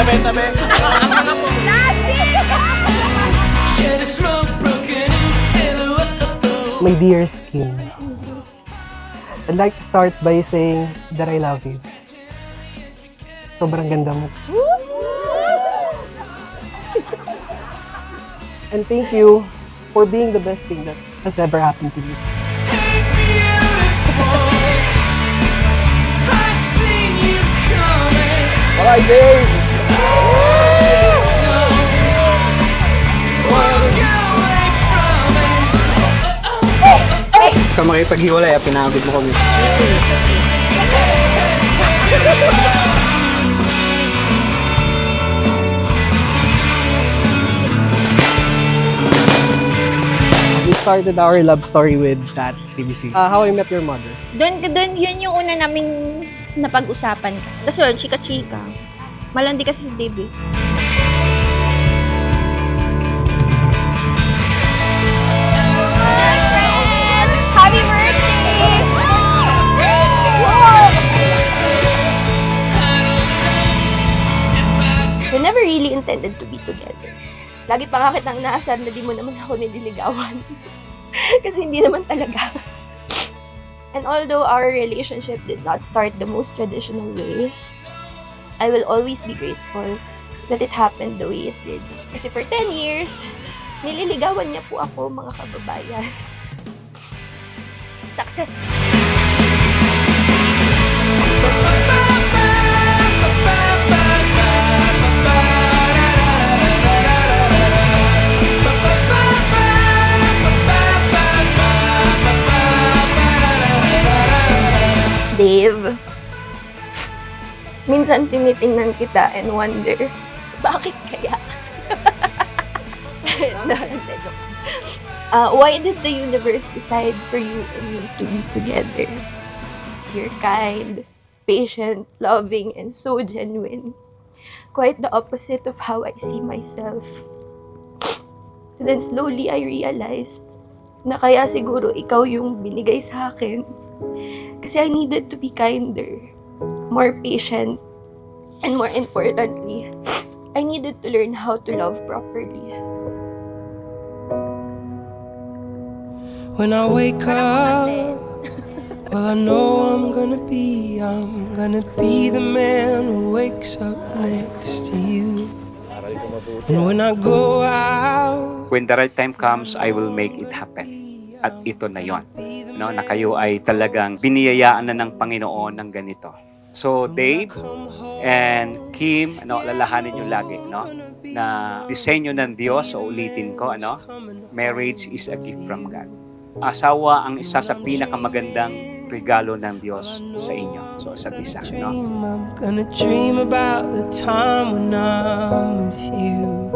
tabi, tabi. My dear Skin, I'd like to start by saying that I love you. Sobrang ganda mo. And thank you for being the best thing that has ever happened to me. Alright, Dave! Ka makipaghiwalay, pinagod mo kami. We started our love story with that TBC. How I Met Your Mother. Doon, yun yung una naming napag-usapan. Tapos yun, chika-chika. Malandi kasi si Dave. Happy birthday! We never really intended to be together. Lagi pa nga kitang naasar na di mo naman ako nililigawan. Kasi hindi naman talaga. And although our relationship did not start the most traditional way, I will always be grateful that it happened the way it did. Kasi for 10 years, nililigawan niya po ako, mga kababayan. Success! Dave, minsan tinitingnan kita and wonder, bakit kaya? No, hindi, joke. Why did the universe decide for you and me to be together? You're kind, patient, loving, and so genuine. Quite the opposite of how I see myself. And then slowly I realized na kaya siguro ikaw yung binigay sa akin. Kasi I needed to be kinder, more patient, and more importantly, I needed to learn how to love properly. When I wake up, well, I know I'm gonna be the man who wakes up next to you. And when I go out, When the right time comes, I will make it happen. At ito na yon, no, na kayo ay talagang biniyayaan na ng Panginoon ng ganito. So Dave and Kim, lalahanin nyo lagi, na disenyo ng Diyos, o ulitin ko, marriage is a gift from God. Asawa ang isa sa pinakamagandang regalo ng Diyos sa inyo. So sa isa, I'm gonna dream about the time when I'm with you.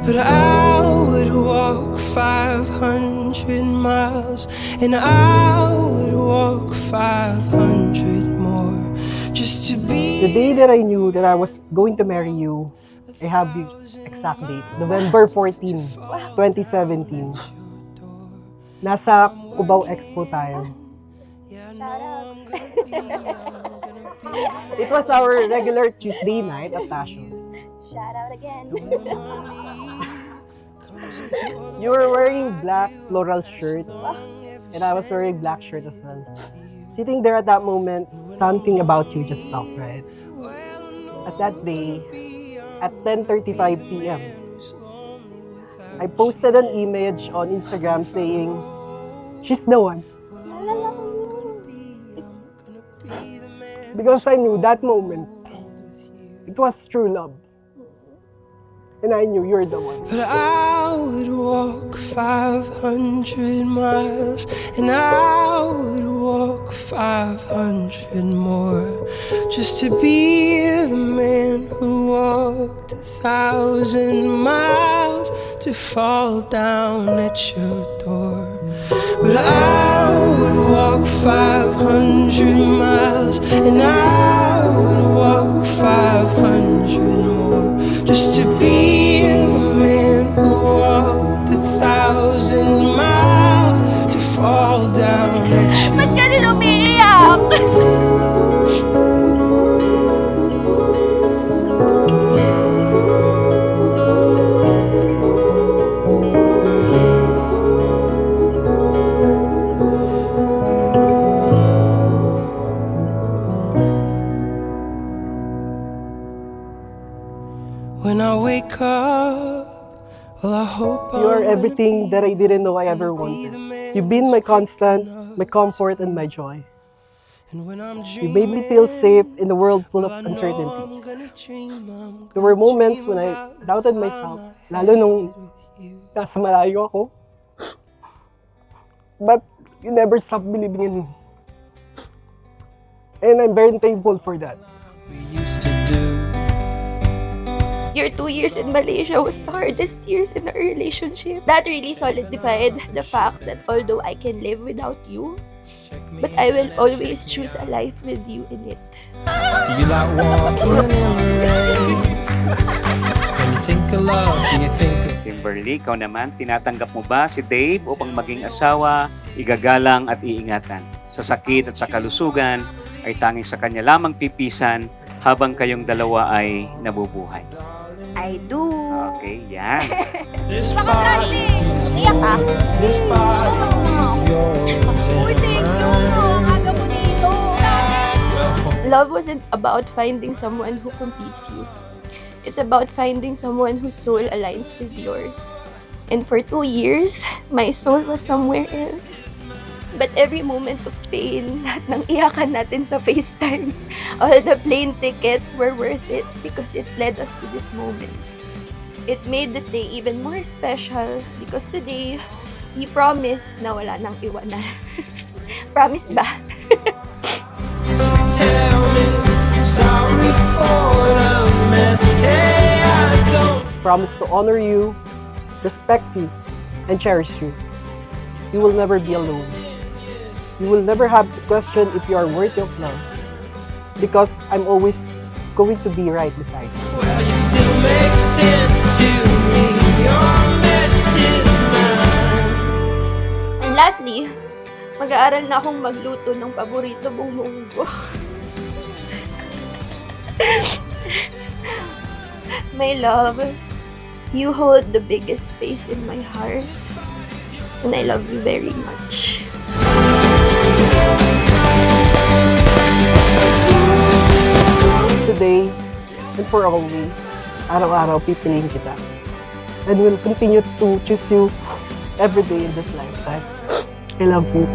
But I would walk 500 miles, and I would walk 500 more just to be. The day that I knew that I was going to marry you, I have the exact date. November 14, 2017. Nasa Cubao Expo tayo. It was our regular Tuesday night at Tasho's. Shout out again. You were wearing black floral shirt, and I was wearing black shirt as well. Sitting there at that moment, something about you just felt right. At that day, at 10:35 p.m., I posted an image on Instagram saying, "She's the one." Because I knew that moment, it was true love. And I knew you're the one. But I would walk 500 miles, and I would walk 500 more, just to be the man who walked 1,000 miles to fall down at your door. But I would walk 500 miles, and I would walk 500 more, just to be the man who walked 1,000 miles to fall down at your door. Ba't ka din umiiyak? When I wake up, well, I hope You are everything that I didn't know I ever wanted. You've been my constant, my comfort, and my joy. You made me feel safe in a world full of uncertainties. There were moments when I doubted myself, lalo nung nasa malayo ako. But you never stopped believing in me. And I'm very thankful for that. we used to do. Your 2 years in Malaysia was the hardest years in our relationship. That really solidified the fact that although I can live without you, but I will always choose a life with you in it. Do you like walking in the rain? When you think of love, do you think of Kimberly, ikaw naman, tinatanggap mo ba si Dave upang maging asawa, igagalang at iingatan? Sa sakit at sa kalusugan, ay tanging sa kanya lamang pipisan habang kayong dalawa ay nabubuhay. I do. Okay, yan. this Baka body? plastic! Iyak ka? This body is yours. Uy, thank you! Ang aga mo dito! Love wasn't about finding someone who completes you. It's about finding someone whose soul aligns with yours. And for 2 years, my soul was somewhere else. But every moment of pain, lahat ng iyakan natin sa FaceTime, all the plane tickets were worth it because it led us to this moment. It made this day even more special because today, we promised na wala nang iwanan. Promise ba? Tell me, sorry for the mess. Hey, I don't. Promise to honor you, respect you, and cherish you. You will never be alone. You will never have to question if you are worthy of love. Because I'm always going to be right beside you. Well, you still make sense to me. Your mess is mine. And lastly, mag-aaral na akong magluto ng paborito mong munggo. My love, you hold the biggest space in my heart. And I love you very much. Today, and for always, araw-araw pipiliin kita. And will continue to choose you every day in this lifetime. I love you.